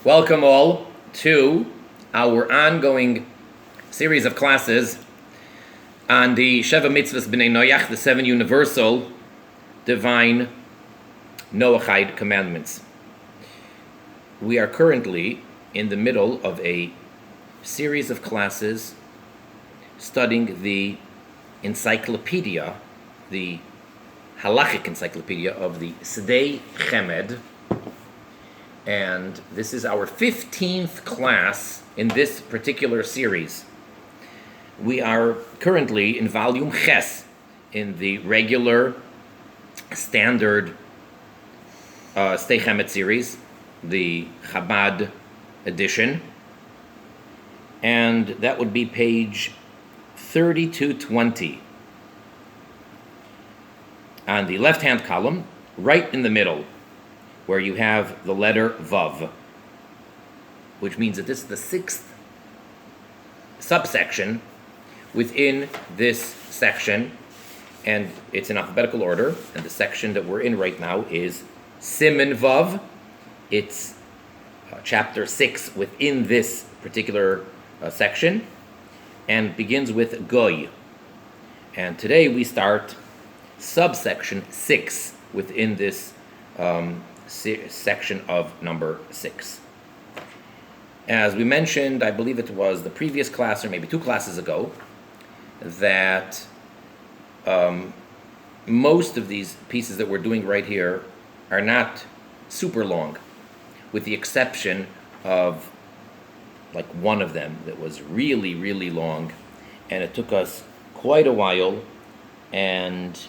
Welcome all to our ongoing series of classes on the Sheva Mitzvahs B'nai Noach, the 7 universal divine Noachide commandments. We are currently in the middle of a series of classes studying the encyclopedia, the halakhic encyclopedia of the S'dei Chemed. And this is our 15th class in this particular series. We are currently in volume Ches, in the regular standard S'dei Chemed series, the Chabad edition. And that would be page 3220. On the left-hand column, right in the middle, where you have the letter Vav, which means that this is the 6th subsection within this section, and it's in alphabetical order, and the section that we're in right now is Siman Vav. It's chapter 6 within this particular section, and begins with Goy. And today we start subsection 6 within this section of number 6. As we mentioned, I believe it was the previous class or maybe 2 classes ago, that most of these pieces that we're doing right here are not super long, with the exception of like one of them that was really, really long, and it took us quite a while, and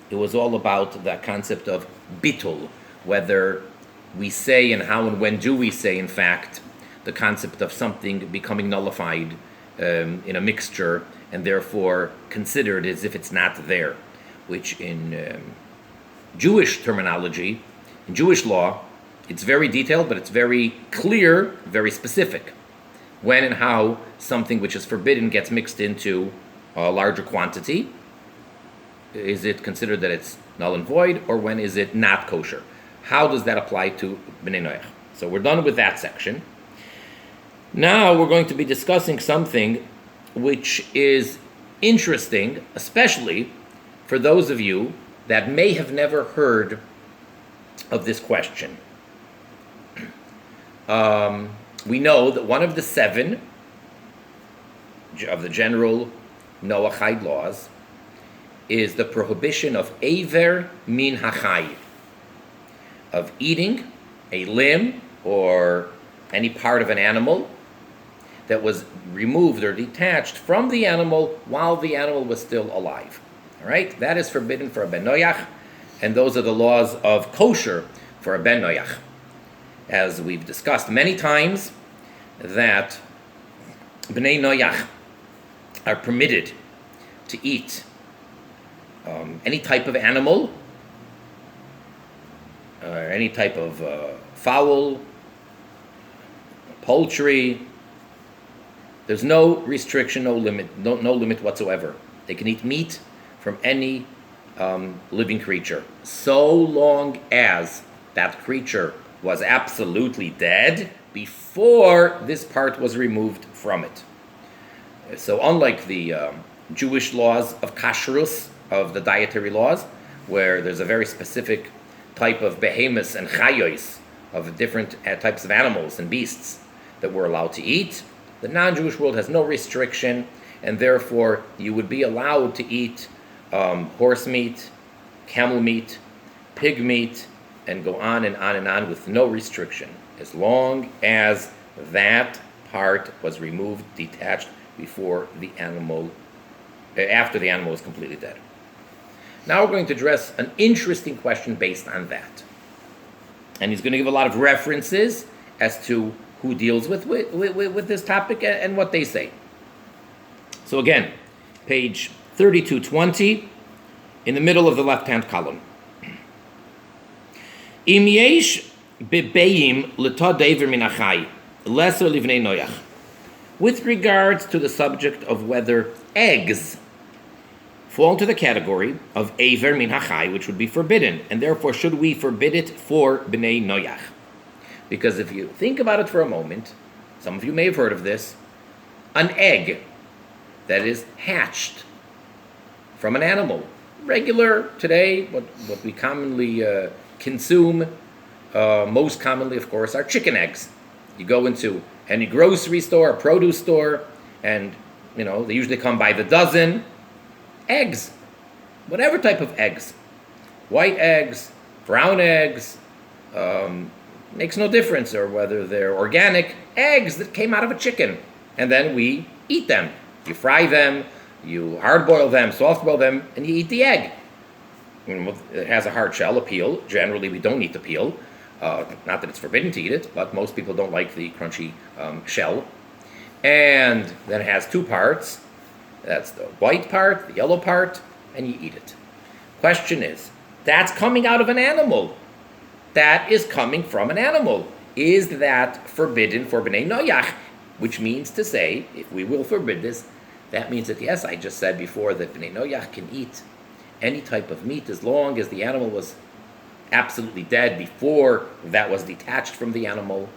it was all about that concept of bitul, whether we say and how and when do we say, in fact, the concept of something becoming nullified in a mixture and therefore considered as if it's not there, which in Jewish terminology, in Jewish law, it's very detailed, but it's very clear, very specific. When and how something which is forbidden gets mixed into a larger quantity, is it considered that it's null and void, or when is it not kosher? How does that apply to B'nai Noach? So we're done with that section. Now we're going to be discussing something which is interesting, especially for those of you that may have never heard of this question. We know that one of the 7 of the general Noachide laws is the prohibition of Eiver min hachai, of eating a limb or any part of an animal that was removed or detached from the animal while the animal was still alive. All right, that is forbidden for a ben noach, and those are the laws of kosher for a ben noach. As we've discussed many times, that bnei noach are permitted to eat any type of animal, or any type of fowl, poultry. There's no restriction, no limit whatsoever. They can eat meat from any living creature, so long as that creature was absolutely dead before this part was removed from it. So unlike the Jewish laws of kashrus, of the dietary laws, where there's a very specific type of behemoths and chayos, of different types of animals and beasts that we're allowed to eat, the non-Jewish world has no restriction, and therefore you would be allowed to eat horse meat, camel meat, pig meat, and go on and on and on with no restriction, as long as that part was removed, detached before the animal, after the animal was completely dead. Now we're going to address an interesting question based on that. And he's going to give a lot of references as to who deals with this topic and what they say. So again, page 3220, in the middle of the left-hand column. Im yesh bebeim l'tod eiver min hachai, lesser livnei noach. With regards to the subject of whether eggs fall into the category of Eiver min hachai, which would be forbidden, and therefore should we forbid it for B'nai Noach? Because if you think about it for a moment, some of you may have heard of this, an egg that is hatched from an animal, regular today, what we commonly consume, most commonly, of course, are chicken eggs. You go into any grocery store, produce store, and they usually come by the dozen. Eggs, whatever type of eggs, white eggs, brown eggs, makes no difference, or whether they're organic eggs that came out of a chicken, and then we eat them. You fry them, you hard boil them, soft boil them, and you eat the egg. It has a hard shell, a peel. Generally, we don't eat the peel. Not that it's forbidden to eat it, but most people don't like the crunchy shell. And then it has two parts. That's the white part, the yellow part, and you eat it. Question is, that's coming out of an animal. That is coming from an animal. Is that forbidden for Bnei Noach? Which means to say, if we will forbid this, that means that, yes, I just said before that Bnei Noach can eat any type of meat as long as the animal was absolutely dead before that was detached from the animal.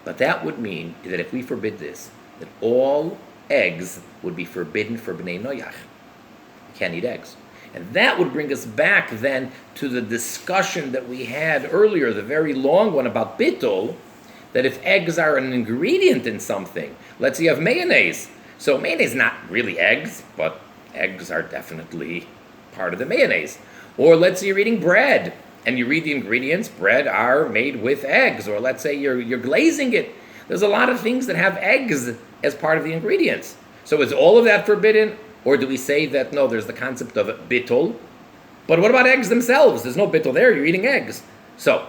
But that would mean that if we forbid this, that all eggs would be forbidden for Bnei Noach. You can't eat eggs. And that would bring us back then to the discussion that we had earlier, the very long one about bittul, that if eggs are an ingredient in something, let's say you have mayonnaise. So mayonnaise is not really eggs, but eggs are definitely part of the mayonnaise. Or let's say you're eating bread, and you read the ingredients, bread are made with eggs. Or let's say you're glazing it. There's a lot of things that have eggs as part of the ingredients. So is all of that forbidden? Or do we say that, no, there's the concept of bittul? But what about eggs themselves? There's no bittul there, you're eating eggs. So,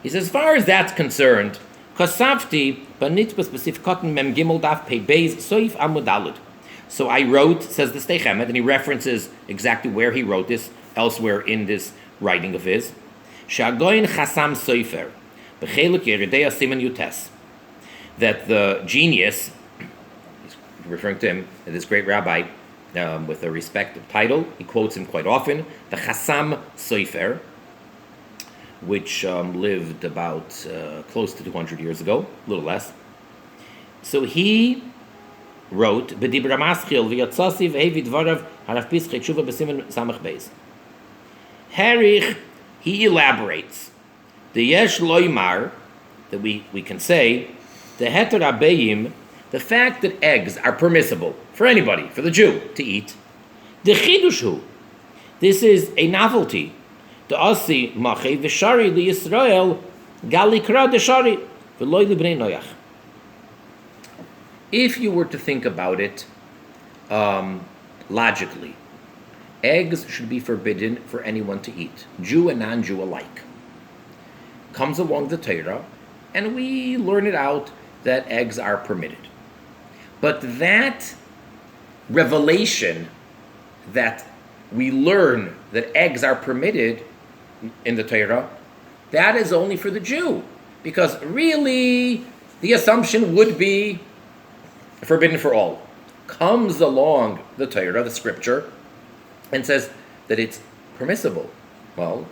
he says, as far as that's concerned, Kosafti, mem gimel daf pei beis soif amudalud. So I wrote, says the S'dei Chemed, and he references exactly where he wrote this, elsewhere in this writing of his. Shagoin chasam soifer, b'chelik yeridei siman yutes. That the genius, he's referring to him, this great rabbi, with a respective title, he quotes him quite often, the Chasam Sofer, which lived about close to 200 years ago, a little less. So he wrote, B'dibra maschil v'yatzasi v'hevi dvarav harav pischei tshuva b'simen samach beis. Herich, he elaborates, the yesh loymar, that we can say, the heter abeim, the fact that eggs are permissible for anybody, for the Jew, to eat. The chidushu, this is a novelty. The asi mache v'shari li Yisrael galikra deshari v'loy libnei noach. If you were to think about it logically, eggs should be forbidden for anyone to eat, Jew and non-Jew alike. Comes along the Torah, and we learn it out that eggs are permitted. But that revelation that we learn that eggs are permitted in the Torah, that is only for the Jew. Because really, the assumption would be forbidden for all. Comes along the Torah, the scripture, and says that it's permissible. Well,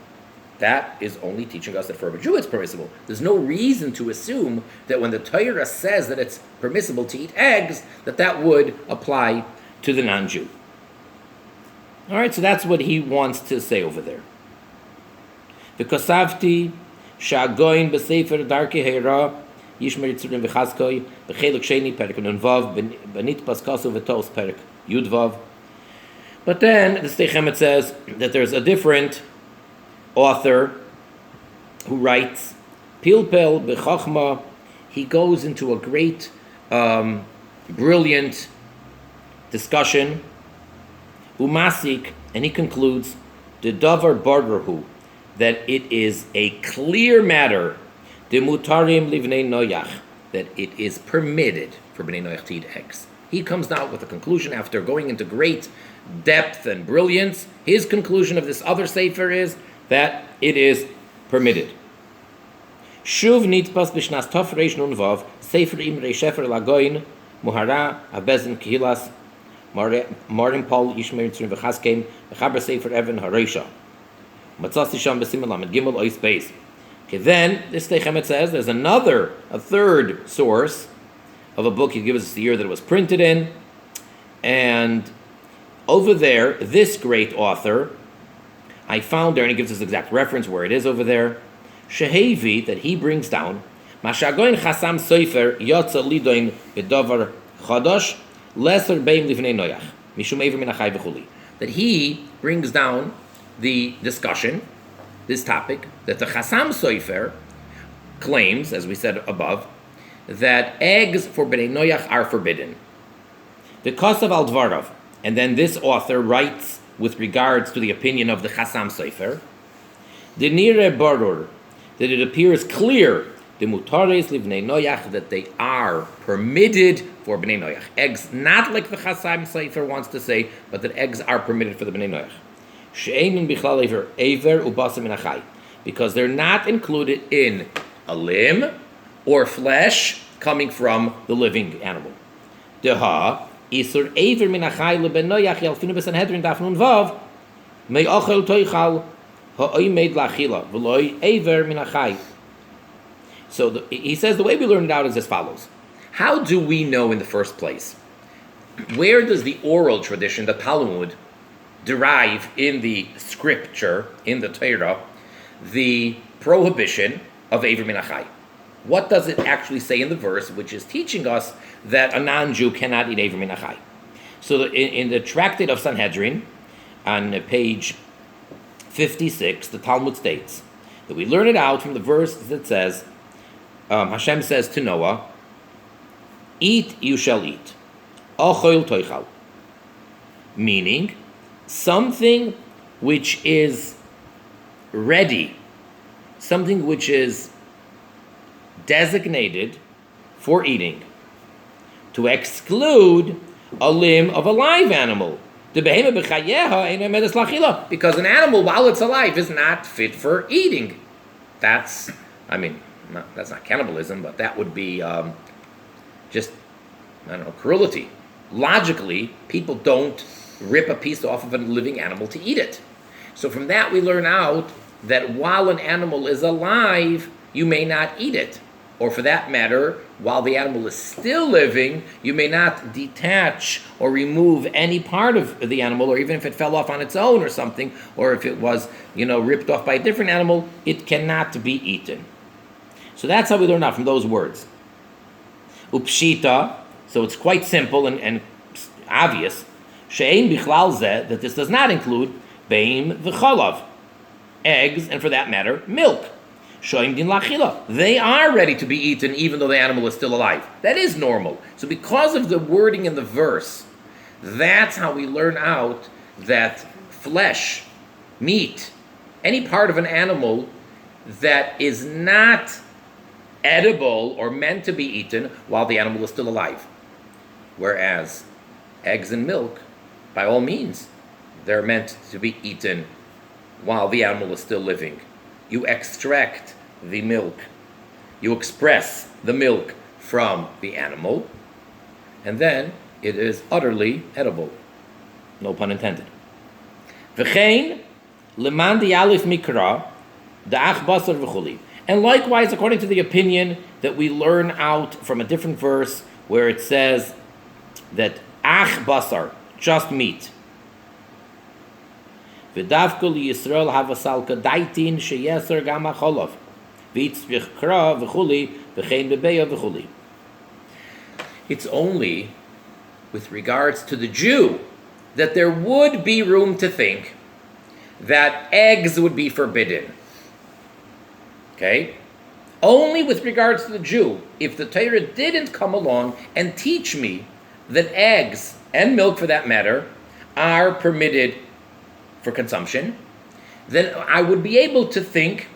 that is only teaching us that for a Jew it's permissible. There's no reason to assume that when the Torah says that it's permissible to eat eggs, that would apply to the non-Jew. All right, so that's what he wants to say over there. V'kosavti shagoin b'sefer darkei heira yishmer yitzurim v'chazkoi v'chelik sheni perik nunvav b'nit paskasu v'tos perik yudvav. But then the S'dei Chemed says that there's a different author who writes Pilpel b'chachma. He goes into a great, brilliant discussion, umasik, and he concludes the davar bargerhu, that it is a clear matter, de mutarim livnei noach, that it is permitted for bnei noach to eat eggs. He comes out with a conclusion after going into great depth and brilliance. His conclusion of this other sefer is that it is permitted. Shuv nitpas b'shnas tov reish nun vav sefer imrei shefer lagoin muhara abezin kihilas marim paul yishmer tzrim v'chaskeim v'chaber sefer even hareisha matzasi sham b'simen lamed gimel ois beis Okay, then this S'dei Chemed says there's a third source of a book. He gives us the year that it was printed in, and over there, this great author, I found there, and he gives us exact reference where it is over there. Shehevi, that he brings down, Mashagoin Chasam Sofer Yotza Lidoin Bedovar Chodosh Lesser Beim Livnei Noyach Mishum Ever Minachai V'Chuli. That he brings down the discussion, this topic, that the Chasam Sofer claims, as we said above, that eggs for Bnei Noyach are forbidden. The Kosav al Dvarav, and then this author writes with regards to the opinion of the Chasam Sofer, the Nire Barur, that it appears clear, the Mutares Livnei Noyach, that they are permitted for Bnei Noyach. Eggs, not like the Chasam Sofer wants to say, but that eggs are permitted for the Bnei Noyach. She'einin bichlal Ever Ubasa Min HaChai, because they're not included in a limb or flesh coming from the living animal. Deha Isur Ever Min HaChai Leben Noyach Yalfinu B'Sanhedrin Daf Nun Vav Me'ochel Toichal Ha'oimed La'achila V'loi Ever Min HaChai. So he says the way we learn it out is as follows. How do we know in the first place? Where does the oral tradition, the Talmud, derive in the scripture, in the Torah, the prohibition of Ever Min HaChai? What does it actually say in the verse, which is teaching us that a non-Jew cannot eat Ever Min HaChai? So in the Tractate of Sanhedrin, on page 56, the Talmud states that we learn it out from the verse that says, Hashem says to Noah, "Eat, you shall eat. Ochol toichal." Meaning, something which is ready, something which is designated for eating, to exclude a limb of a live animal. Because an animal, while it's alive, is not fit for eating. That's not cannibalism, but that would be cruelty. Logically, people don't rip a piece off of a living animal to eat it. So from that we learn out that while an animal is alive, you may not eat it. Or for that matter, while the animal is still living, you may not detach or remove any part of the animal, or even if it fell off on its own or something, or if it was, ripped off by a different animal, it cannot be eaten. So that's how we learn out from those words. Upshita, so it's quite simple and obvious. She'ein bichlal zeh, that this does not include beim v'cholav, eggs, and for that matter, milk. Shoim din lachila, they are ready to be eaten even though the animal is still alive. That is normal. So because of the wording in the verse, that's how we learn out that flesh, meat, any part of an animal that is not edible or meant to be eaten while the animal is still alive. Whereas eggs and milk, by all means, they're meant to be eaten while the animal is still living. You extract the milk, you express the milk from the animal, and then it is utterly edible. No pun intended. V'chein leman di'alif mikra da'ach basar v'chuli. And likewise, according to the opinion that we learn out from a different verse where it says that ach basar, just meat. V'davkul Yisrael havasal kadaitin sheyeser gam acholov. V'yitzrich kra v'chuli v'chein bebeya v'chuli. It's only with regards to the Jew that there would be room to think that eggs would be forbidden. Okay? Only with regards to the Jew. If the Torah didn't come along and teach me that eggs, and milk for that matter, are permitted for consumption, then I would be able to think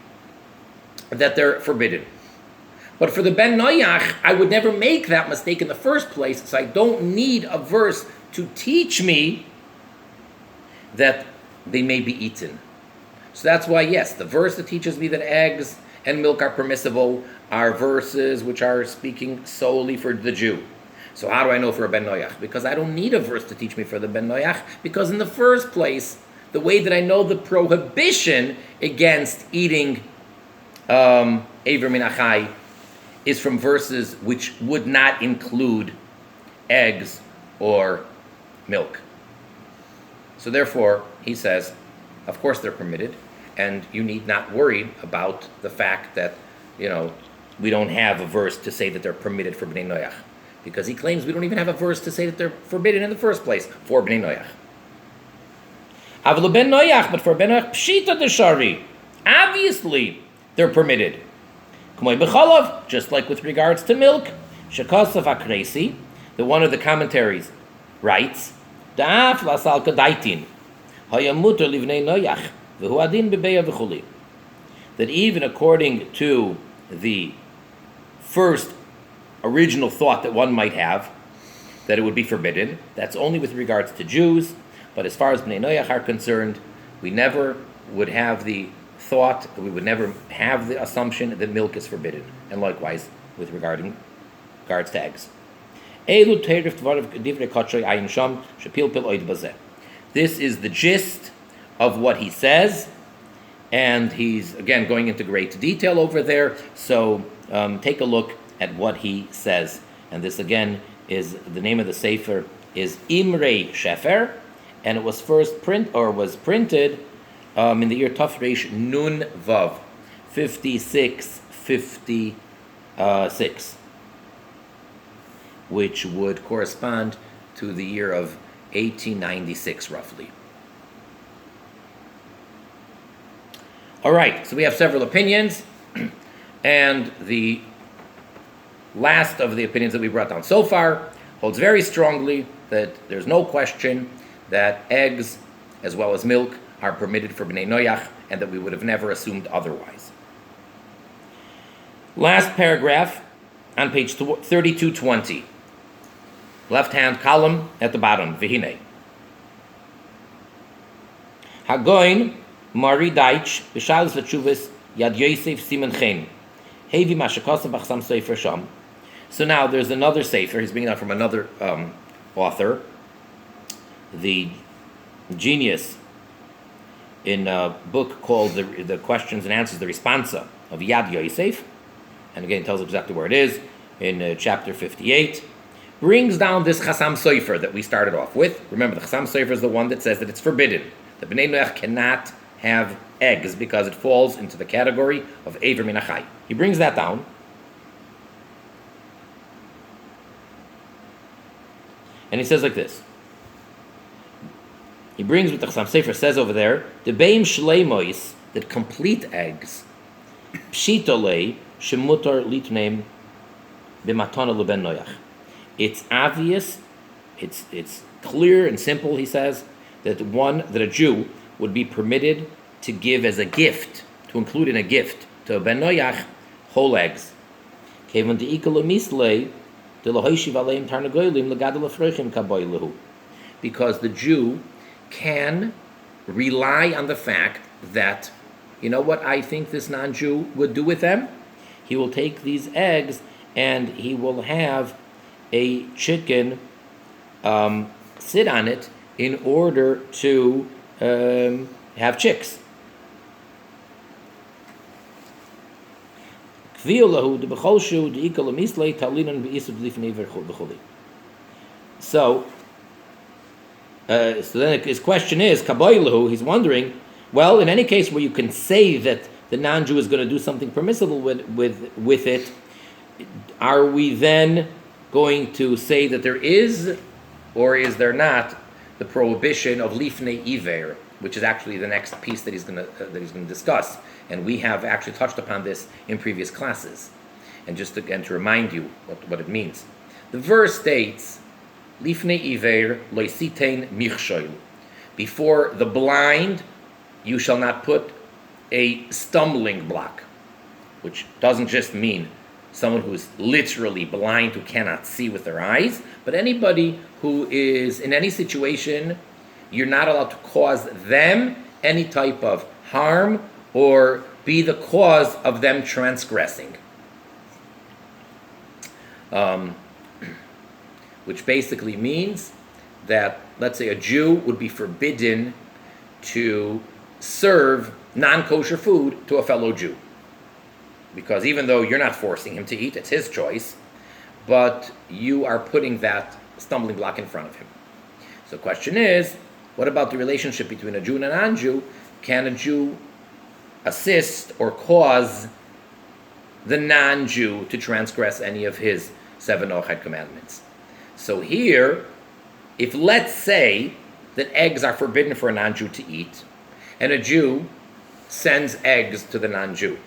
that they're forbidden. But for the Ben Noyach, I would never make that mistake in the first place, so I don't need a verse to teach me that they may be eaten. So that's why, yes, the verse that teaches me that eggs and milk are permissible are verses which are speaking solely for the Jew. So how do I know for a Ben Noyach? Because I don't need a verse to teach me for the Ben Noyach, because in the first place, the way that I know the prohibition against eating Aver Min Achai is from verses which would not include eggs or milk. So therefore, he says, of course they're permitted, and you need not worry about the fact that, we don't have a verse to say that they're permitted for Bnei Noach. Because he claims we don't even have a verse to say that they're forbidden in the first place for Bnei Noach. Avlu ben Noach, but for Ben Noach, Pshita de Shari. Obviously, they're permitted. K'moy b'chalav, just like with regards to milk. Shekosaf HaKreisi, the one of the commentaries, writes, Da'af lasal kadaitin, hayamuter livnei Noach, v'hu adin bebeya v'chuli. That even according to the first original thought that one might have, that it would be forbidden, that's only with regards to Jews, but as far as Bnei Noach are concerned, we never would have the thought, we would never have the assumption that milk is forbidden, and likewise with regards to eggs. This is the gist of what he says, and he's again going into great detail over there, so take a look at what he says. And this again is the name of the sefer is Imrei Shefer, and it was printed in the year Tafresh Nun Vav 5656, which would correspond to the year of 1896 roughly. All right, so we have several opinions, and the last of the opinions that we brought down so far holds very strongly that there's no question that eggs as well as milk are permitted for Bnei Noach, and that we would have never assumed otherwise. Last paragraph on page 3220. Left-hand column at the bottom, Vihine. Hagoin Mari Deitch, B'Shalos L'Tshuvas, Yad Yosef Siman Chen. Hevi Mashakasa B'Chasam Sefer Sham. So now there's another sefer, he's bringing out from another author, the genius in a book called the Questions and Answers, the Responsa of Yad Yosef, and again it tells exactly where it is, in chapter 58, brings down this Chasam Sofer that we started off with. Remember, the Chasam Sofer is the one that says that it's forbidden. The Bnei Noach cannot have eggs because it falls into the category of Aver Min Achai. He brings that down. And he says like this. He brings what the Chasam Sofer says over there, the Beim Shleimois, that complete eggs, Pshitolei, Shemutar Litneim, B'Matana L'Ben Noach. It's obvious, it's clear and simple, he says, that a Jew would be permitted to give as a gift, to include in a gift to a Ben Noach, whole eggs. Because the Jew can rely on the fact that, you know what I think this non-Jew would do with them? He will take these eggs and he will have a chicken sit on it in order to have chicks. So then his question is, he's wondering, well, in any case where you can say that the non-Jew is going to do something permissible with it, are we then going to say that there is, or is there not, the prohibition of lifnei iver, which is actually the next piece that he's going to discuss, and we have actually touched upon this in previous classes. And just again to remind you what it means, the verse states, "Lifnei iver loisitein michshoil." Before the blind, you shall not put a stumbling block, which doesn't just mean someone who is literally blind, who cannot see with their eyes, but anybody who is in any situation, you're not allowed to cause them any type of harm or be the cause of them transgressing. Which basically means that, let's say, a Jew would be forbidden to serve non-kosher food to a fellow Jew. because even though you're not forcing him to eat, it's his choice, but you are putting that stumbling block in front of him. So the question is, what about the relationship between a Jew and a non-Jew? Can a Jew assist or cause the non-Jew to transgress any of his 7 Ochad commandments? So here, if let's say that eggs are forbidden for a non-Jew to eat, and a Jew sends eggs to the non-Jew,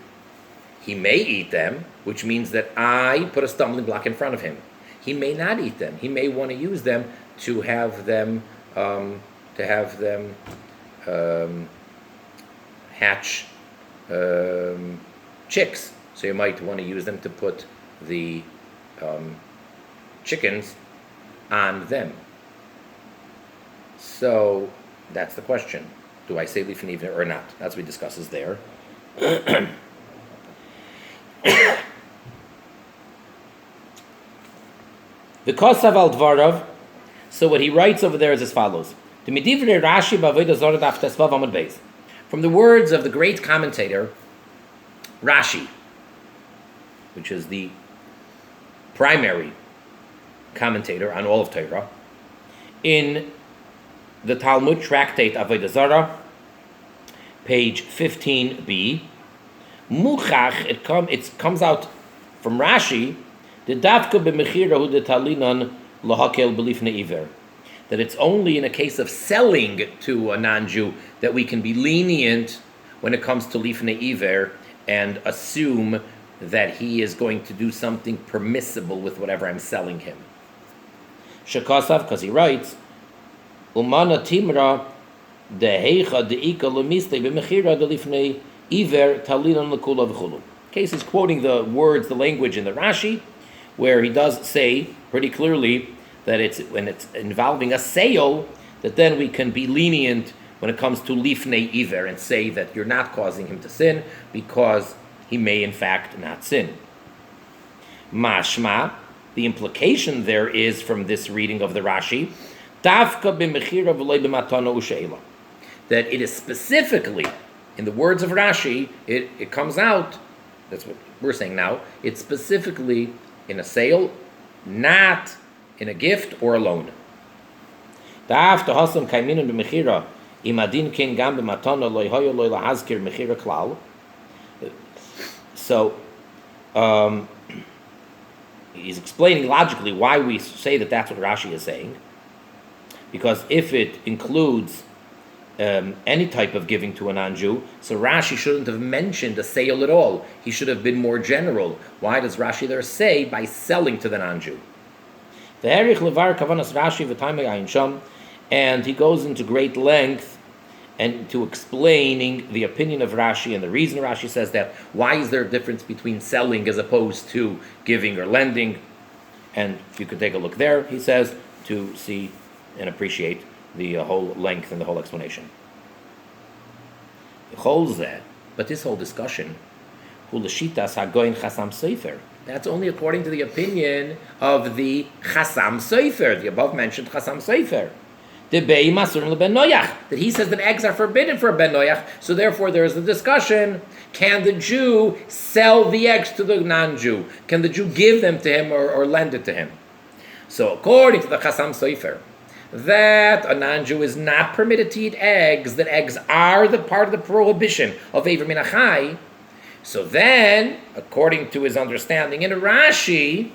he may eat them, which means that I put a stumbling block in front of him. He may not eat them. He may want to use them to have them hatch chicks. So you might want to use them to put the chickens on them. So that's the question. Do I say lifnei iver or not? That's what we discusses there. The Kosav al Dvarav. So what he writes over there is as follows: from the words of the great commentator Rashi, which is the primary commentator on all of Torah, in the Talmud tractate Avodah Zarah, page 15b, Muchach, it comes out from Rashi, the Davka b'mechira hu detalinan lahakel b'lifnei iver, that it's only in a case of selling to a non-Jew that we can be lenient when it comes to lifnei iver and assume that he is going to do something permissible with whatever I'm selling him. Shekasav, because he writes, Umana timra deheicha deika lemiste b'mechira delifnei iver talinan lekula v'chulu. Case is quoting the words, the language in the Rashi, where he does say pretty clearly that it's when it's involving a sale, that then we can be lenient when it comes to lifnei iver and say that you're not causing him to sin because he may in fact not sin. Mashma, the implication there is from this reading of the Rashi, Davka b'mechira v'loi b'matana u'sheila, that it is specifically, in the words of Rashi, it comes out, that's what we're saying now, it's specifically in a sale, not in a gift or a loan. Da'af tahasam kaiminim b'mechira imadin ken gam b'matana loy hoyo loy lahazkir mechira klal. So, he's explaining logically why we say that that's what Rashi is saying. Because if it includes any type of giving to a non-Jew, so Rashi shouldn't have mentioned a sale at all. He should have been more general. Why does Rashi there say by selling to the non-Jew? And he goes into great length and to explaining the opinion of Rashi and the reason Rashi says that. Why is there a difference between selling as opposed to giving or lending? And if you could take a look there, he says, to see and appreciate the whole length and the whole explanation. But this whole discussion, that's only according to the opinion of the Chasam Sofer, the above mentioned Chasam Sofer. That he says that eggs are forbidden for a Ben Noyach, so therefore there is a discussion, can the Jew sell the eggs to the non-Jew? Can the Jew give them to him or lend it to him? So according to the Chasam Sofer, that a non-Jew is not permitted to eat eggs, that eggs are the part of the prohibition of Eiver Min HaChai. So then, according to his understanding in Rashi,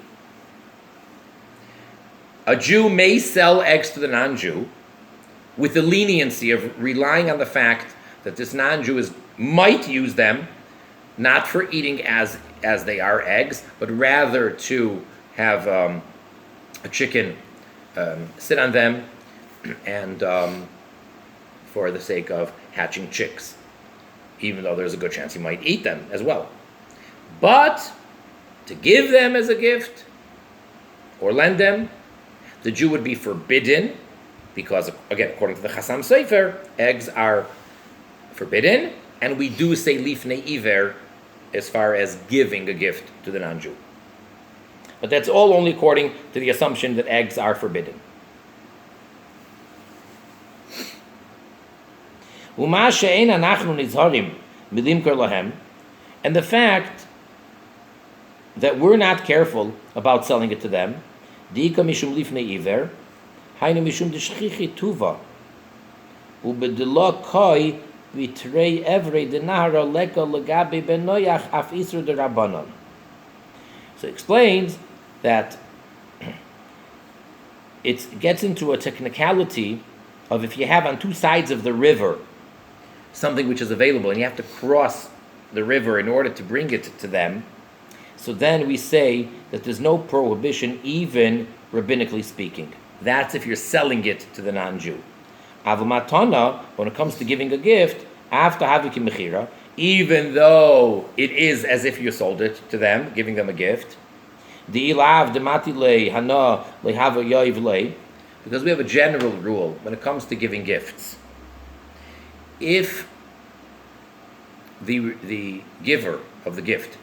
a Jew may sell eggs to the non-Jew with the leniency of relying on the fact that this non-Jew might use them not for eating as they are eggs, but rather to have a chicken sit on them and for the sake of hatching chicks, even though there's a good chance he might eat them as well. But to give them as a gift or lend them, the Jew would be forbidden because, again, according to the Chasam Sofer, eggs are forbidden, and we do say lifnei iver as far as giving a gift to the non-Jew. But that's all only according to the assumption that eggs are forbidden. And the fact that we're not careful about selling it to them. Diika mishum lifnei iver, hainu mishum deshchichi tuva, ubedelo koi vitrei evrei denahara leka legabe ben noyach af isur de rabbanon. So it explains that it gets into a technicality of if you have on two sides of the river something which is available and you have to cross the river in order to bring it to them, so then we say that there's no prohibition, even rabbinically speaking. That's if you're selling it to the non-Jew. Avamatana, when it comes to giving a gift, after haviki mechira, even though it is as if you sold it to them, giving them a gift, because we have a general rule when it comes to giving gifts. If the giver of the gift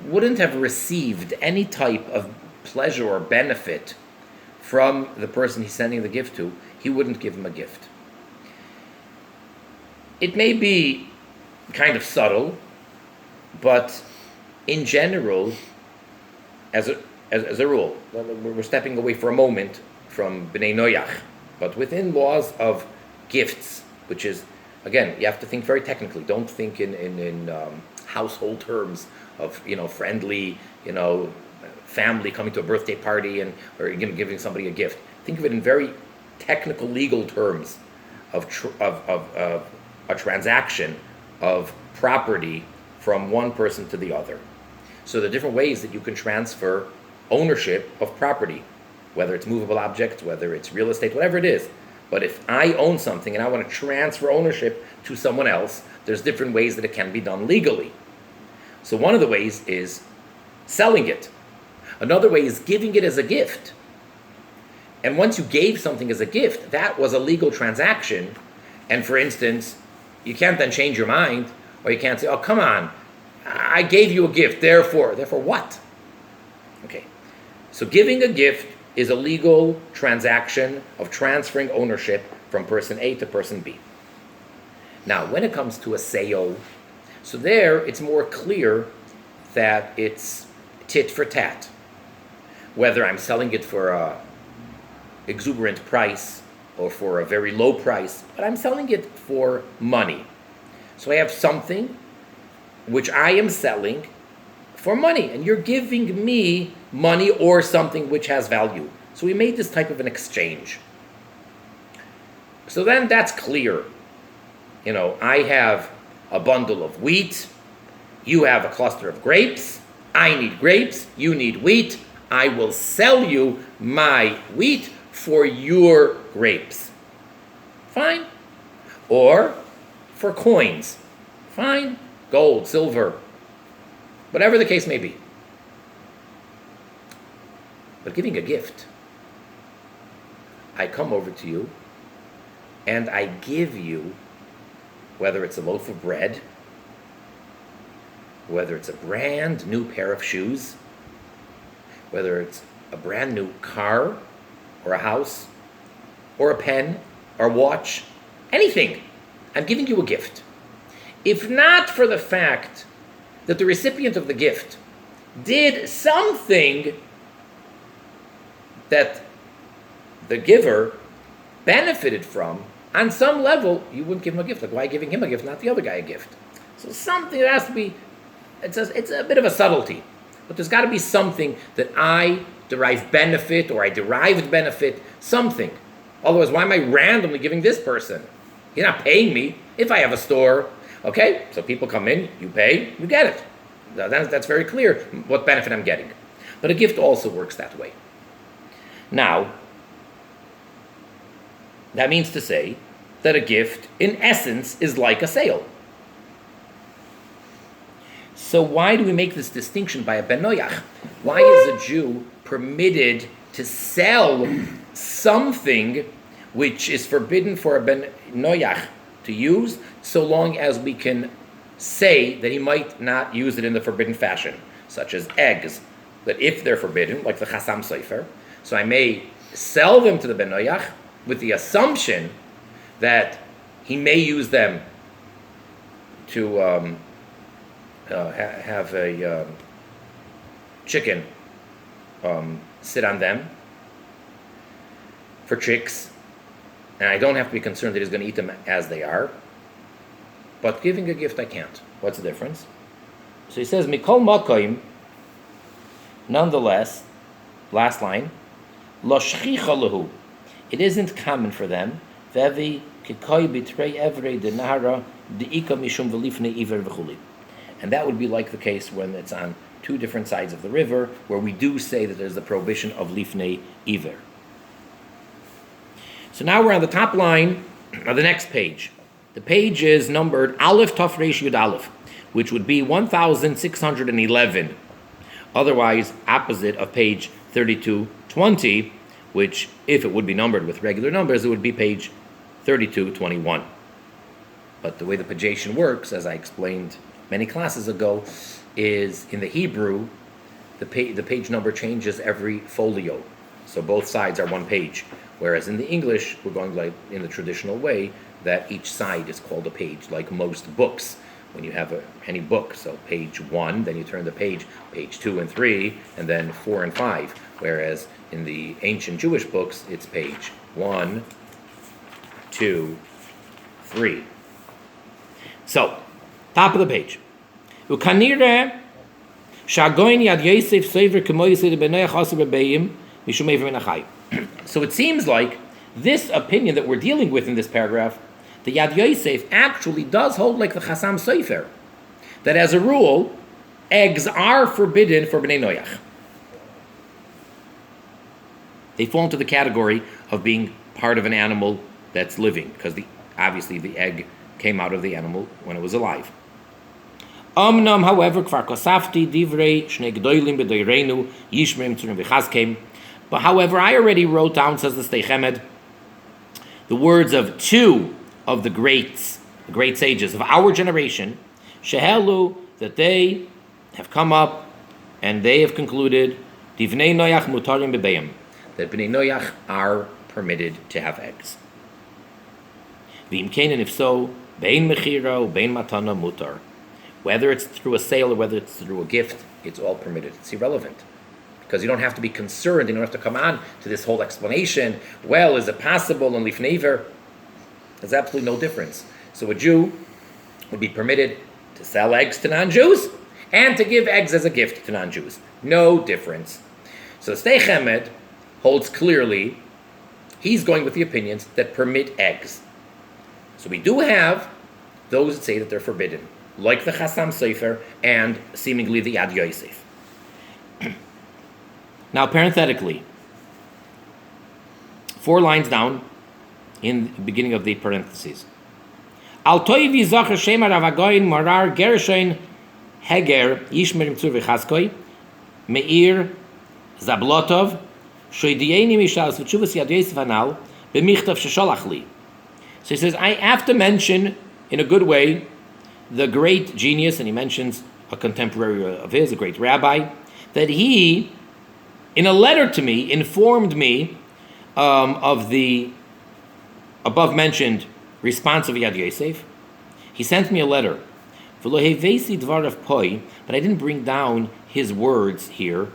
wouldn't have received any type of pleasure or benefit from the person he's sending the gift to, he wouldn't give him a gift. It may be kind of subtle, but in general, as a rule, we're stepping away for a moment from B'nai Noyach, but within laws of gifts, which is, again, you have to think very technically. Don't think in household terms of, friendly, family coming to a birthday party or giving somebody a gift. Think of it in very technical legal terms of a transaction of property from one person to the other. So the different ways that you can transfer ownership of property, whether it's movable objects, whether it's real estate, whatever it is. But if I own something and I want to transfer ownership to someone else, there's different ways that it can be done legally. So one of the ways is selling it. Another way is giving it as a gift. And once you gave something as a gift, that was a legal transaction. And for instance, you can't then change your mind, or you can't say, oh, come on, I gave you a gift, therefore what? Okay, so giving a gift is a legal transaction of transferring ownership from person A to person B. Now, when it comes to a sale, so there it's more clear that it's tit for tat. Whether I'm selling it for an exuberant price or for a very low price, but I'm selling it for money. So I have something which I am selling for money, and you're giving me money or something which has value. So we made this type of an exchange. So then that's clear. I have a bundle of wheat, you have a cluster of grapes, I need grapes, you need wheat, I will sell you my wheat for your grapes. Fine. Or for coins. Fine. Gold, silver, whatever the case may be. But giving a gift, I come over to you and I give you, whether it's a loaf of bread, whether it's a brand new pair of shoes, whether it's a brand new car or a house or a pen or a watch, anything, I'm giving you a gift. If not for the fact that the recipient of the gift did something that the giver benefited from, on some level, you wouldn't give him a gift. Like, why giving him a gift, not the other guy a gift? So something that has to be, it's a bit of a subtlety. But there's got to be something that I derive benefit, or I derived benefit, something. Otherwise, why am I randomly giving this person? You're not paying me. If I have a store, okay, so people come in, you pay, you get it. That's very clear what benefit I'm getting. But a gift also works that way. Now, that means to say that a gift, in essence, is like a sale. So why do we make this distinction by a ben noyach? Why is a Jew permitted to sell something which is forbidden for a ben noyach to use, so long as we can say that he might not use it in the forbidden fashion, such as eggs, that if they're forbidden, like the chasam sofer, so I may sell them to the ben noyach with the assumption that he may use them to have a chicken sit on them for chicks, and I don't have to be concerned that he's going to eat them as they are. But giving a gift, I can't. What's the difference? So he says, Mikol Makoim, nonetheless, last line, Lo shchicha lehu, it isn't common for them, Vevi kikoi bitrei evrei denara deika mishum velifnei iver v'chuli. And that would be like the case when it's on two different sides of the river, where we do say that there's the prohibition of lifnei iver. So now we're on the top line of the next page. The page is numbered Aleph Taf Reish Yud Aleph, which would be 1611. Otherwise, opposite of page 3220, which, if it would be numbered with regular numbers, it would be page 3221. But the way the pagation works, as I explained many classes ago, is in the Hebrew, the page number changes every folio. So both sides are one page. Whereas in the English, we're going like in the traditional way, that each side is called a page, like most books. When you have any book, so page 1, then you turn the page 2 and 3, and then 4 and 5. Whereas in the ancient Jewish books, it's page 1, 2, 3. So, top of the page. Ukanire shagoin yad Yosef sever k'mo Yosef b'nei chaser b'beim mishum ever minachai. So it seems like this opinion that we're dealing with in this paragraph, the Yad Yosef actually does hold like the Chasam Sofer, that as a rule, eggs are forbidden for Bnei Noach. They fall into the category of being part of an animal that's living, because obviously the egg came out of the animal when it was alive. Omnam, however, kvar kosafti divrei shnei gdoilim b'doireinu yishmerim tzurim v'chazkeim. But however, I already wrote down, says the S'dei Chemed, the words of two of the great sages of our generation, shehelu, that they have come up and they have concluded, divnei noach mutarim bebeim, that bnei noach are permitted to have eggs. V'im kein, and if so, bein mechira, bein matana mutar. Whether it's through a sale or whether it's through a gift, it's all permitted. It's irrelevant. Because you don't have to be concerned, you don't have to come on to this whole explanation. Well, is it possible in lifnei iver? There's absolutely no difference. So a Jew would be permitted to sell eggs to non-Jews and to give eggs as a gift to non-Jews. No difference. So S'dei Chemed holds clearly, he's going with the opinions that permit eggs. So we do have those that say that they're forbidden, like the Chasam Sofer and seemingly the Yad Yosef. Now, parenthetically, 4 lines down in the beginning of the parentheses. Al toivi zacher shema ravagoin morar gershoin heger yishmerim tzur v'chaskoi meir zablotov shoidieni mishal svutshuvas yad Yosef anal b'michtav shesholach li. So he says, I have to mention, in a good way, the great genius, and he mentions a contemporary of his, a great rabbi, that he, in a letter to me, informed me of the above-mentioned response of Yad Yosef. He sent me a letter. But I didn't bring down his words here,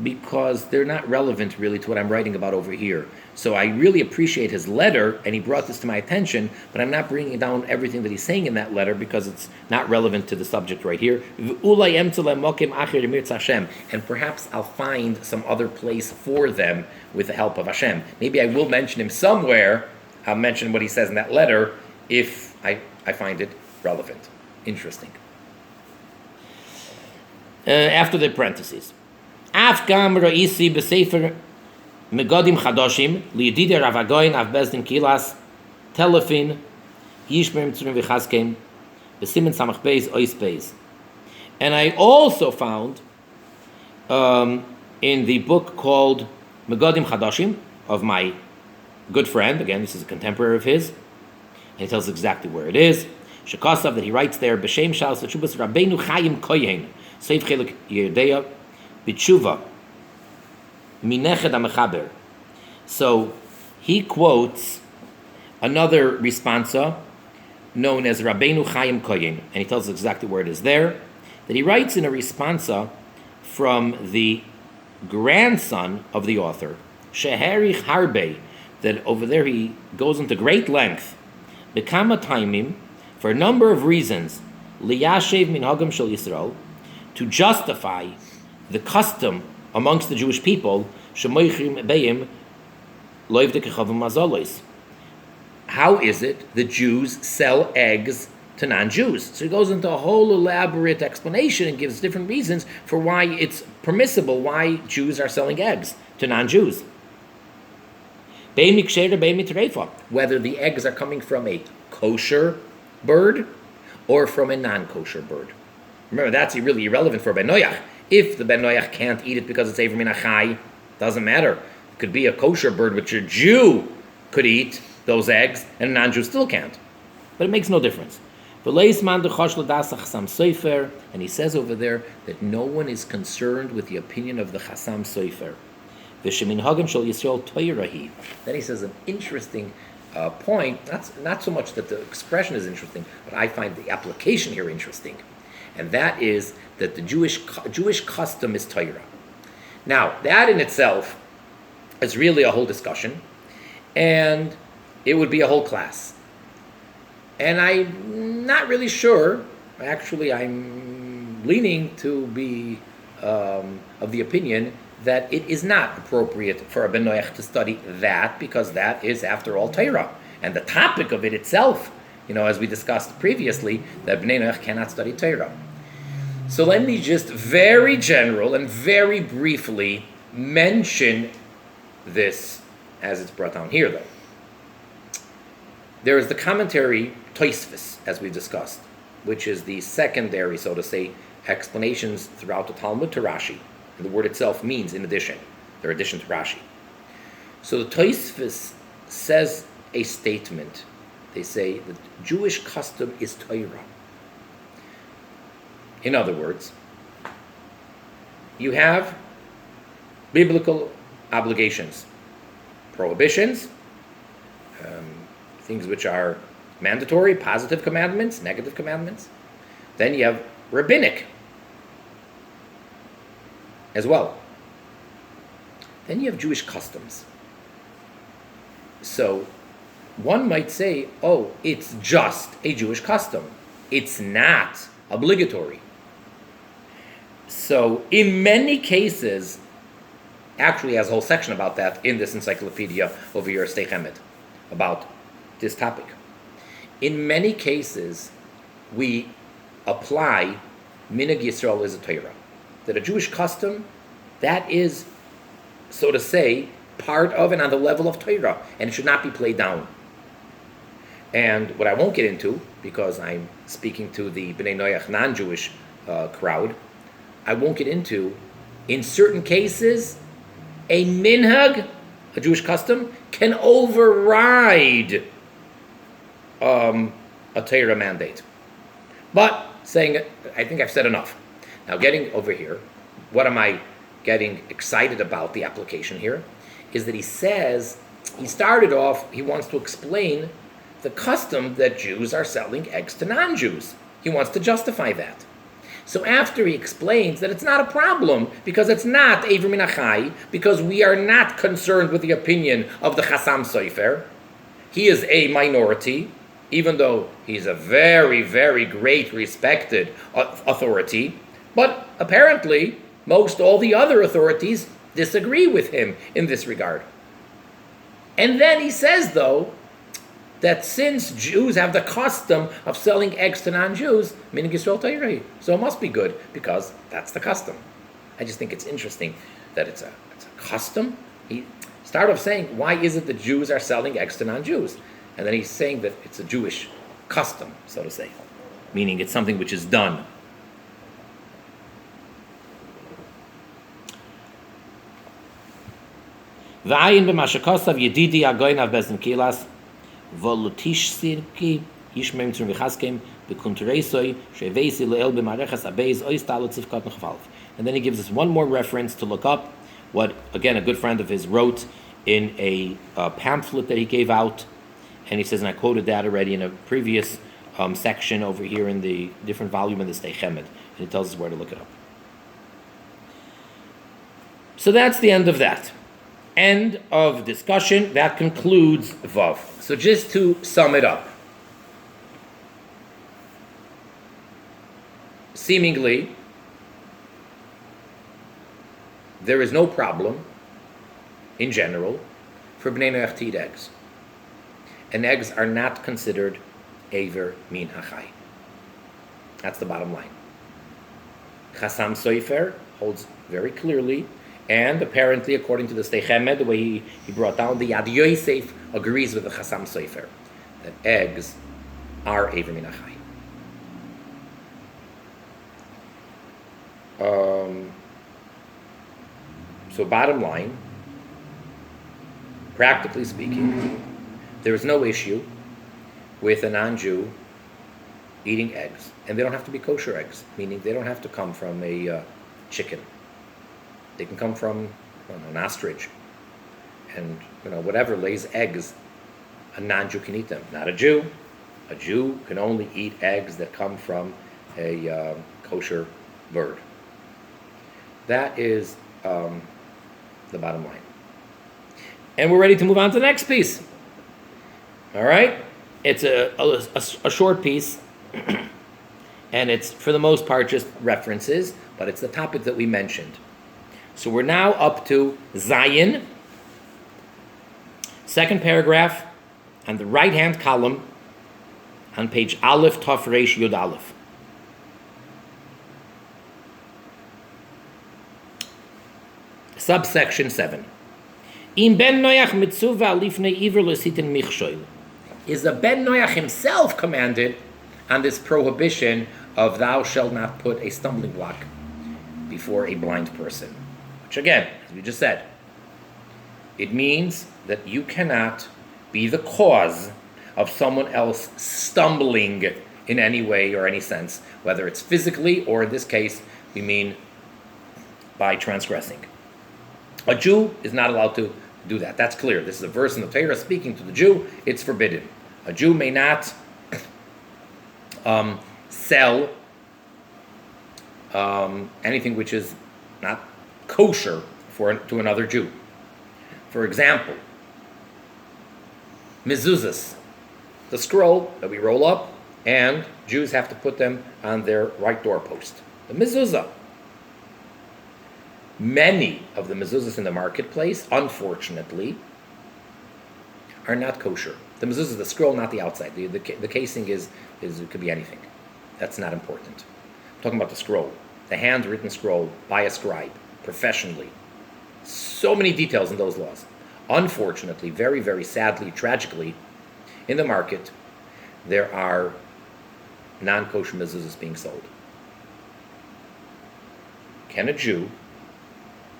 because they're not relevant really to what I'm writing about over here. So I really appreciate his letter, and he brought this to my attention, but I'm not bringing down everything that he's saying in that letter because it's not relevant to the subject right here. And perhaps I'll find some other place for them with the help of Hashem. Maybe I will mention him somewhere. I'll mention what he says in that letter if I find it relevant. Interesting. After the parentheses. Afgam Ra'isi B'Sefer Megodim Chadoshim Li'yedidei Rav Agoyin Av Bezdin Kilas Telefin Yishmerim Tzurim V'Chazkeim B'Simen Samach Beis Ois Beis. And I also found in the book called Megodim Chadoshim of my good friend, again this is a contemporary of his, and he tells exactly where it is. Shekasav, that he writes there, B'Shem Shalos Tshuvas Rabbeinu Chaim Kohen Seif Chelik Yedeya B'Tshuva Mineched HaMechaber. So he quotes another responsa known as Rabbeinu Chaim Kohen, and he tells us exactly where it is there. that he writes in a responsa from the grandson of the author, Sheherich Harbe, that over there he goes into great length, Bekama Taimim, for a number of reasons, Liyashev Minhagam Shel Yisrael, to justify the custom amongst the Jewish people, Shemoichim Beim Loivdekechavim Mazolos. How is it the Jews sell eggs to non-Jews? So he goes into a whole elaborate explanation and gives different reasons for why it's permissible, why Jews are selling eggs to non-Jews. Whether the eggs are coming from a kosher bird or from a non-kosher bird. Remember, that's really irrelevant for Ben Noach. If the Ben Noach can't eat it because it's Eiver Min HaChai, doesn't matter. It could be a kosher bird which a Jew could eat those eggs, and a non-Jew still can't. But it makes no difference. And he says over there that no one is concerned with the opinion of the Chasam Sofer. Then he says an interesting point, not so much that the expression is interesting, but I find the application here interesting. And that is that the Jewish custom is Torah. Now, that in itself is really a whole discussion, and it would be a whole class. And I'm not really sure, actually I'm leaning to be of the opinion that it is not appropriate for a Ben Noach to study that, because that is, after all, Torah. And the topic of it itself, as we discussed previously, that Bnei Noach cannot study Torah. So let me just very general and very briefly mention this as it's brought down here, though. There is the commentary Tosfos, as we discussed, which is the secondary, so to say, explanations throughout the Talmud to Rashi. And the word itself means in addition. They're addition to Rashi. So the Tosfos says a statement. They say that Jewish custom is Torah. In other words, you have biblical obligations, prohibitions, things which are mandatory, positive commandments, negative commandments. Then you have rabbinic as well. Then you have Jewish customs. So one might say, oh, it's just a Jewish custom. It's not obligatory. So in many cases, actually has a whole section about that in this encyclopedia over here, S'dei Chemed, about this topic. In many cases, we apply Minhag Yisrael as a Torah. That a Jewish custom, that is, so to say, part of and on the level of Torah, and it should not be played down. And what I won't get into, because I'm speaking to the Bnei Noach non-Jewish crowd, I won't get into, in certain cases, a minhag, a Jewish custom, can override a Torah mandate. But saying, I think I've said enough. Now getting over here, what am I getting excited about the application here, is that he says, he started off, he wants to explain the custom that Jews are selling eggs to non-Jews. He wants to justify that. So after he explains that it's not a problem, because it's not Eiver Min HaChai, because we are not concerned with the opinion of the Chasam Sofer, he is a minority, even though he's a very, very great, respected authority, but apparently most all the other authorities disagree with him in this regard. And then he says, though, that since Jews have the custom of selling eggs to non-Jews, Minhag Yisrael Torah, so it must be good, because that's the custom. I just think it's interesting that it's a custom. He started off saying, why is it that Jews are selling eggs to non-Jews? And then he's saying that it's a Jewish custom, so to say, meaning it's something which is done. V'ayin b'mashakosav yedidi agoyin av bezin kilas volutish sirki yishmeim tzur v'chaskem b'kuntureisoi sheveisi le'el b'marechas abeiz oistalot tzivkot nechvalv. And then he gives us one more reference to look up what, again, a good friend of his wrote in a pamphlet that he gave out. And he says, and I quoted that already in a previous section over here in the different volume of the S'dei Chemed. And he tells us where to look it up. So that's the end of that. End of discussion. That concludes Vav. So just to sum it up. Seemingly, there is no problem, in general, for Bnei Noach to eat eggs. And eggs are not considered Aver Min HaChai. That's the bottom line. Chassam Sofer holds very clearly, and apparently, according to the S'dei Chemed, the way he brought down, the Yad Yosef agrees with the Chassam Sofer, that eggs are Aver Min HaChai. So bottom line, practically speaking, there is no issue with a non-Jew eating eggs. And they don't have to be kosher eggs, meaning they don't have to come from a chicken. They can come from an ostrich. And whatever lays eggs, a non-Jew can eat them. Not a Jew. A Jew can only eat eggs that come from a kosher bird. That is the bottom line. And we're ready to move on to the next piece. All right? It's a short piece, and it's, for the most part, just references, but it's the topic that we mentioned. So we're now up to Zayin, second paragraph, on the right-hand column, on page Aleph Tov Reish Yud Aleph. Subsection 7. Im ben Noach mitzuva lifnei iver lesitin michshoil. Is the ben Noach himself commanded on this prohibition of thou shalt not put a stumbling block before a blind person? Which again, as we just said, it means that you cannot be the cause of someone else stumbling in any way or any sense, whether it's physically or in this case, we mean by transgressing. A Jew is not allowed to do that. That's clear. This is a verse in the Torah speaking to the Jew. It's forbidden. A Jew may not sell anything which is not kosher to another Jew. For example, mezuzahs, the scroll that we roll up, and Jews have to put them on their right doorpost. The mezuzah. Many of the mezuzahs in the marketplace, unfortunately, are not kosher. The mezuzah is the scroll, not the outside. The casing is it could be anything. That's not important. I'm talking about the scroll, the handwritten scroll by a scribe, professionally. So many details in those laws. Unfortunately, very, very sadly, tragically, in the market, there are non-kosher mezuzahs being sold. Can a Jew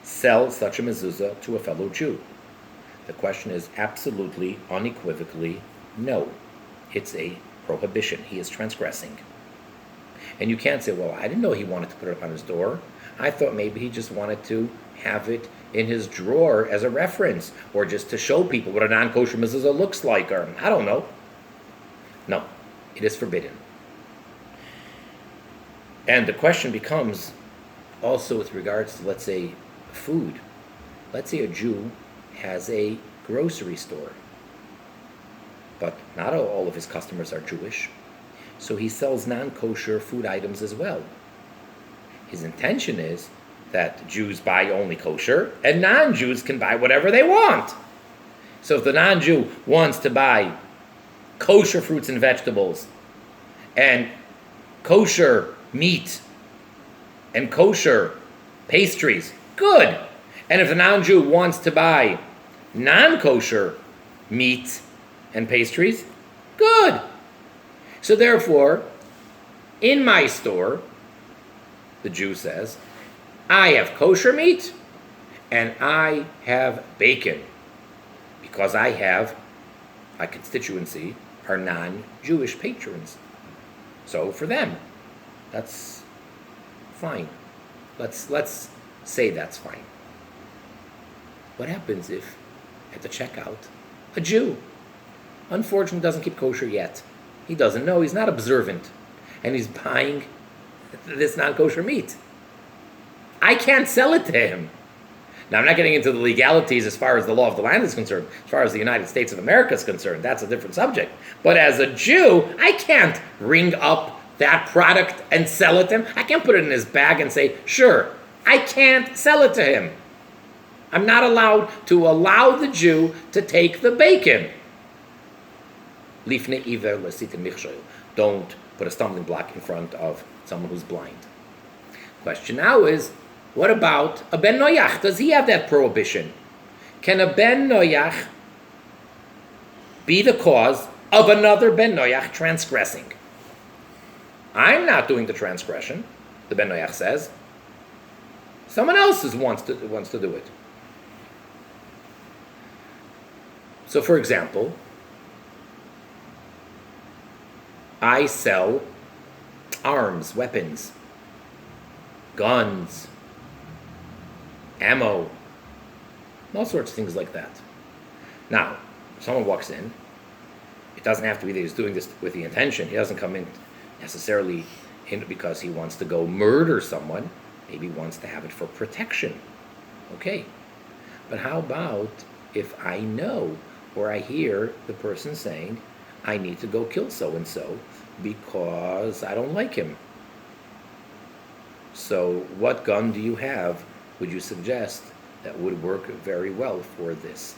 sell such a mezuzah to a fellow Jew? The question is absolutely, unequivocally, no. It's a prohibition. He is transgressing. And you can't say, well, I didn't know he wanted to put it up on his door. I thought maybe he just wanted to have it in his drawer as a reference, or just to show people what a non-kosher mezuzah looks like, or I don't know. No, it is forbidden. And the question becomes also with regards to, let's say, food. Let's say a Jew has a grocery store, but not all of his customers are Jewish, so he sells non-kosher food items as well. His intention is that Jews buy only kosher, and non-Jews can buy whatever they want. So if the non-Jew wants to buy kosher fruits and vegetables, and kosher meat, and kosher pastries, good. And if the non-Jew wants to buy non-kosher meat and pastries, good. So therefore, in my store, the Jew says, I have kosher meat and I have bacon, because I have, my constituency are non-Jewish patrons. So for them, that's fine. Let's say that's fine. What happens if, at the checkout, a Jew, unfortunately, doesn't keep kosher yet? He doesn't know, he's not observant, and he's buying this non-kosher meat. I can't sell it to him. Now, I'm not getting into the legalities as far as the law of the land is concerned. As far as the United States of America is concerned, that's a different subject. But as a Jew, I can't ring up that product and sell it to him. I can't put it in his bag and say, sure. I can't sell it to him. I'm not allowed to allow the Jew to take the bacon. Lifnei iver lesitin michshol. Don't put a stumbling block in front of someone who's blind. Question now is, what about a ben noyach? Does he have that prohibition? Can a ben noyach be the cause of another ben noyach transgressing? I'm not doing the transgression, the ben noyach says. Someone else wants to do it. So, for example, I sell arms, weapons, guns, ammo, all sorts of things like that. Now, if someone walks in, it doesn't have to be that he's doing this with the intention. He doesn't come in necessarily because he wants to go murder someone. Maybe he wants to have it for protection. Okay. But how about if I know or I hear the person saying, I need to go kill so-and-so because I don't like him. So what gun do you have, would you suggest, that would work very well for this?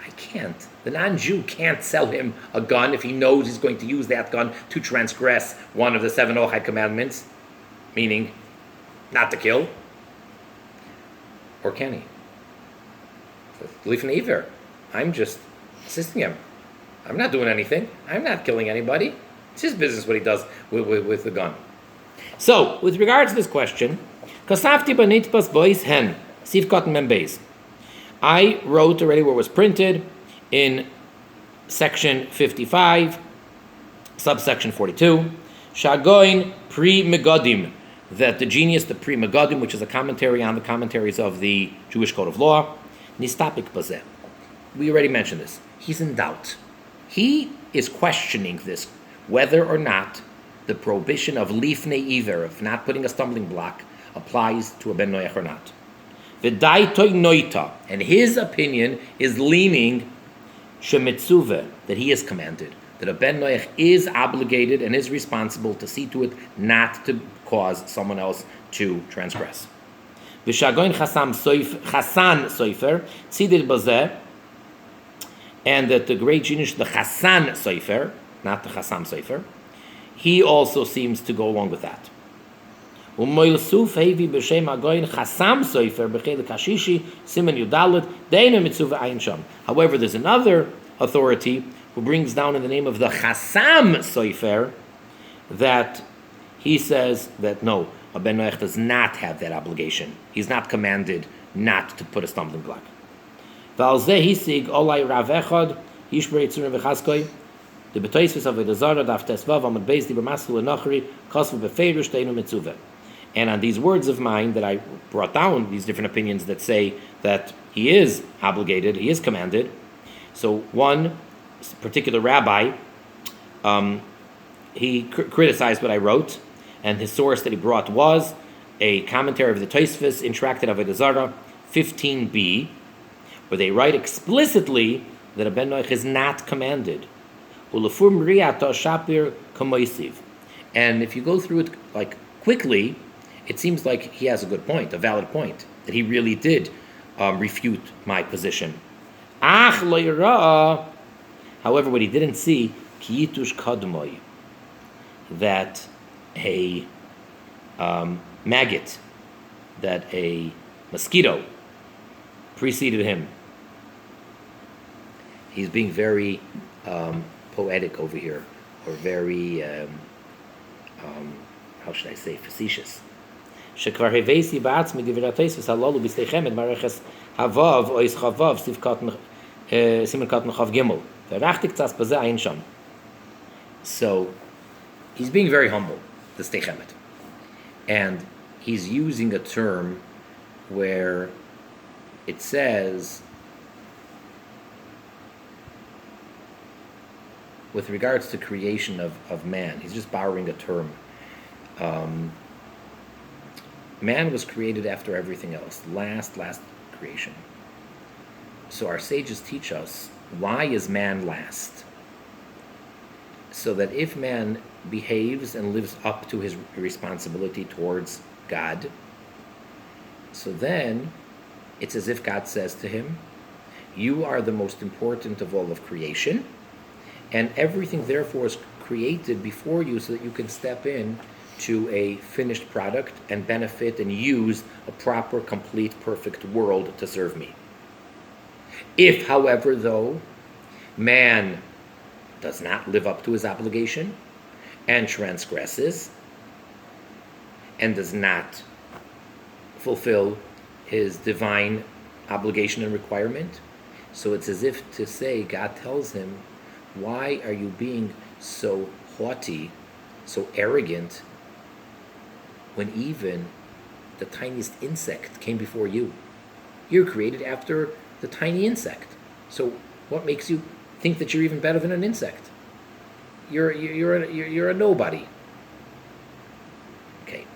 I can't. The non-Jew can't sell him a gun if he knows he's going to use that gun to transgress one of the 7 Ohad commandments, meaning not to kill. Or can he? Lifnei iver. I'm just assisting him. I'm not doing anything. I'm not killing anybody. It's his business what he does with the gun. So, with regard to this question, Kasafti banitpas bois hen, sivkot membeis. I wrote already where it was printed in section 55, subsection 42, Shagoin pri megadim, that the genius, the pri megadim, which is a commentary on the commentaries of the Jewish Code of Law, nistapik bazeh. We already mentioned this. He's in doubt. He is questioning this, whether or not the prohibition of lifnei iver, of not putting a stumbling block, applies to a ben noyach or not. V'dai toy noita, and his opinion is leaning shemitzuve, that he is commanded, that a ben noyach is obligated and is responsible to see to it not to cause someone else to transgress. V'shagoin chasan soifer tzidil bazeh, and that the great genius, the Chasan Sofer, not the Chasam Sofer, he also seems to go along with that. However, there's another authority who brings down in the name of the Chasam Sofer that he says that no, a Ben Noach does not have that obligation. He's not commanded not to put a stumbling block. The betoisves of the Zara daf tesvav amad beis diber masu enachri kosvu befeirush teinu mitzuve. And on these words of mine that I brought down, these different opinions that say that he is obligated, he is commanded. So one particular rabbi, he criticized what I wrote, and his source that he brought was a commentary of the Tosfos in Tractate Avodah Zarah 15b, where they write explicitly that a ben noach is not commanded. And if you go through it like quickly, it seems like he has a good point, a valid point, that he really did refute my position. However, what he didn't see, that a maggot, that a mosquito preceded him. He's being very poetic over here, or very, how should I say, facetious. Shekvar hevesi ba'atzmi divirateis v'salalu b'S'dei Chemed mareches havav ois chavav simen kat nechav gimel v'rachtik tzas b'zeh ayin sham. So he's being very humble, the S'dei Chemed, and he's using a term where it says, with regards to creation of man, he's just borrowing a term. Man was created after everything else, last creation. So our sages teach us, why is man last? So that if man behaves and lives up to his responsibility towards God, so then it's as if God says to him, you are the most important of all of creation, and everything therefore is created before you so that you can step in to a finished product and benefit and use a proper, complete, perfect world to serve me. If, however, though, man does not live up to his obligation and transgresses and does not fulfill his divine obligation and requirement, so it's as if to say, God tells him, why are you being so haughty, so arrogant, when even the tiniest insect came before you? You're created after the tiny insect. So what makes you think that you're even better than an insect? You're a nobody. Okay,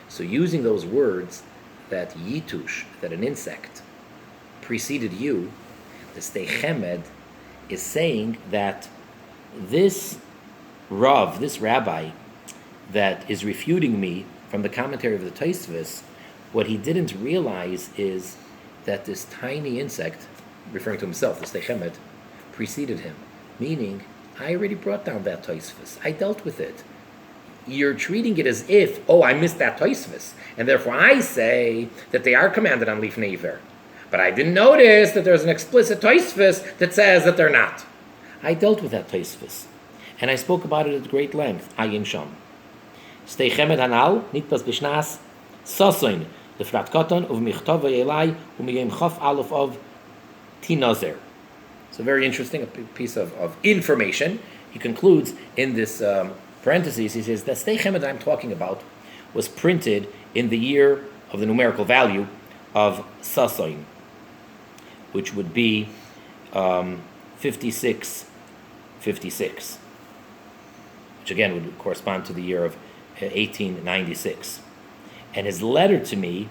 so using those words that yitush, that an insect preceded you, the S'dei Chemed is saying that this Rav, this rabbi, that is refuting me from the commentary of the Tosfos, what he didn't realize is that this tiny insect, referring to himself, the S'dei Chemed, preceded him. Meaning, I already brought down that Tosfos. I dealt with it. You're treating it as if, oh, I missed that Tosfos, and therefore I say that they are commanded on Lifnei Iver. But I didn't notice that there's an explicit Tosfos that says that they're not. I dealt with that Tosfos, and I spoke about it at great length. Ayin Sham. S'dei Chemed Hanal, Nitpas Bishnas, Sosoin, the Frat Koton, of Michtov Elai, Umiyem Chof Aleph of Tinozer. It's a very interesting piece of information. He concludes in this parentheses, he says, the S'dei Chemed that I'm talking about was printed in the year of the numerical value of Sosoin, which would be 5656, which again would correspond to the year of 1896. And his letter to me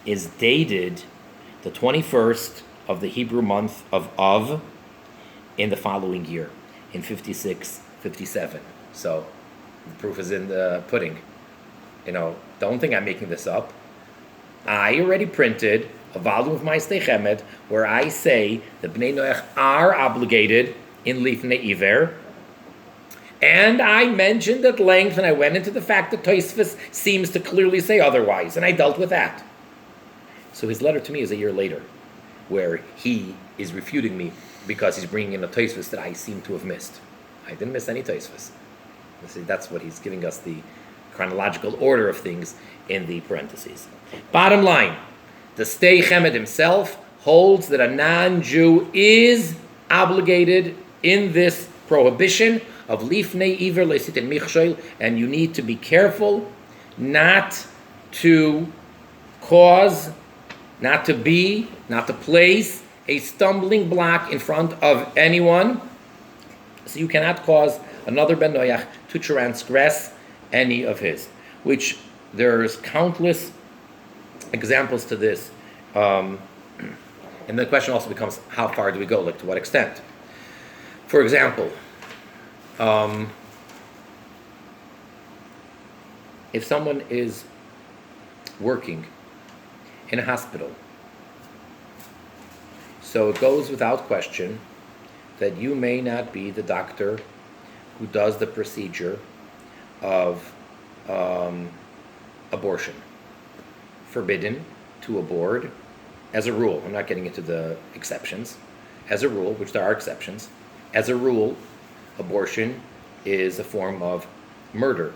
is dated the 21st of the Hebrew month of Av in the following year, in 5657. So the proof is in the pudding. Don't think I'm making this up. I already printed a volume of my S'dei Chemed where I say the Bnei Noach are obligated in Lifnei Iver, and I mentioned at length, and I went into the fact that Tosfos seems to clearly say otherwise, and I dealt with that. So his letter to me is a year later, where he is refuting me because he's bringing in a Tosfos that I seem to have missed. I didn't miss any Tosfos. See, that's what he's giving us, the chronological order of things in the parentheses. Bottom line, the S'dei Chemed himself holds that a non-Jew is obligated in this prohibition of Lifnei Iver Leisitin Michshol, and you need to be careful not to cause, not to place a stumbling block in front of anyone. So you cannot cause another Ben Noach to transgress any of his, which there's countless examples to this. And the question also becomes, how far do we go? Like, to what extent? For example, if someone is working in a hospital, so it goes without question that you may not be the doctor who does the procedure of abortion. Forbidden to abort, as a rule. I'm not getting into the exceptions. As a rule, which there are exceptions, as a rule, abortion is a form of murder.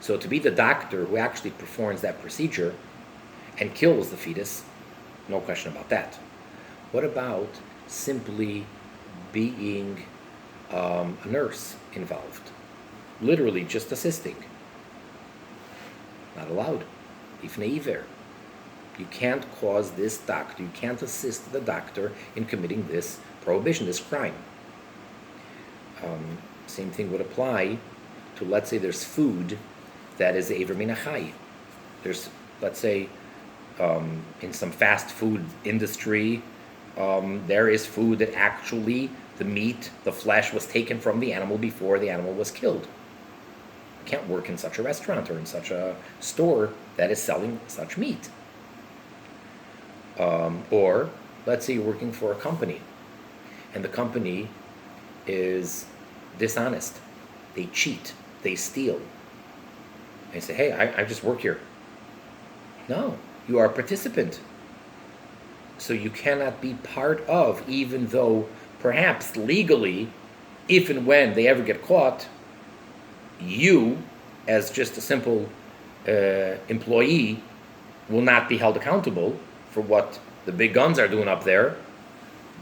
So to be the doctor who actually performs that procedure and kills the fetus, no question about that. What about simply being a nurse involved? Literally just assisting. Not allowed. Lifnei Iver. You can't cause this doctor, you can't assist the doctor in committing this prohibition, this crime. Same thing would apply to, let's say there's food that is Eiver Min HaChai. There's let's say, in some fast food industry, there is food that actually the meat, the flesh was taken from the animal before the animal was killed. You can't work in such a restaurant or in such a store that is selling such meat. Or let's say you're working for a company and the company is dishonest. They cheat. They steal. And you say, hey, I just work here. No, you are a participant. So you cannot be part of, even though perhaps legally, if and when they ever get caught, you, as just a simple employee, will not be held accountable for what the big guns are doing up there.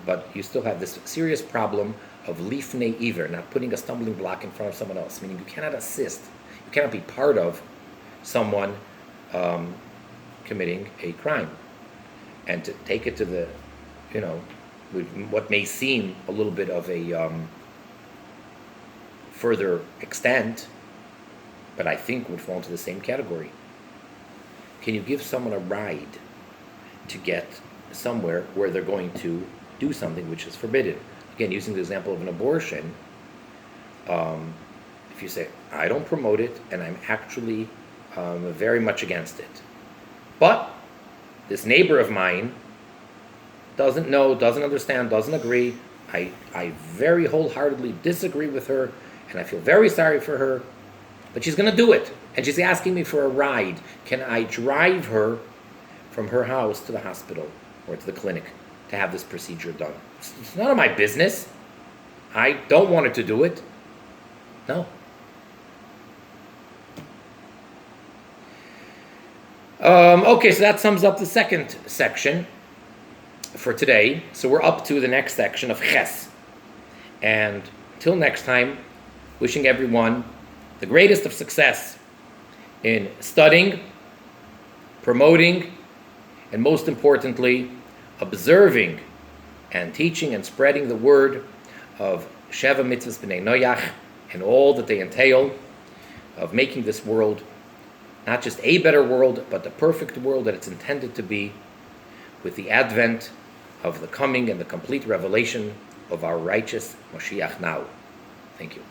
But you still have this serious problem of lifnei iver, not putting a stumbling block in front of someone else, meaning you cannot assist, you cannot be part of someone committing a crime. And to take it to the, with what may seem a little bit of a further extent, but I think would fall into the same category. Can you give someone a ride to get somewhere where they're going to do something which is forbidden? Again, using the example of an abortion, if you say, I don't promote it, and I'm actually very much against it, but this neighbor of mine doesn't know, doesn't understand, doesn't agree, I very wholeheartedly disagree with her, and I feel very sorry for her, but she's going to do it, and she's asking me for a ride. Can I drive her from her house to the hospital or to the clinic to have this procedure done? It's none of my business. I don't want her to do it. No. Okay, so that sums up the second section for today. So we're up to the next section of Ches. And till next time, wishing everyone the greatest of success in studying, promoting, and most importantly, observing and teaching and spreading the word of Sheva Mitzvahs B'nai Noach and all that they entail, of making this world not just a better world, but the perfect world that it's intended to be, with the advent of the coming and the complete revelation of our righteous Mashiach now. Thank you.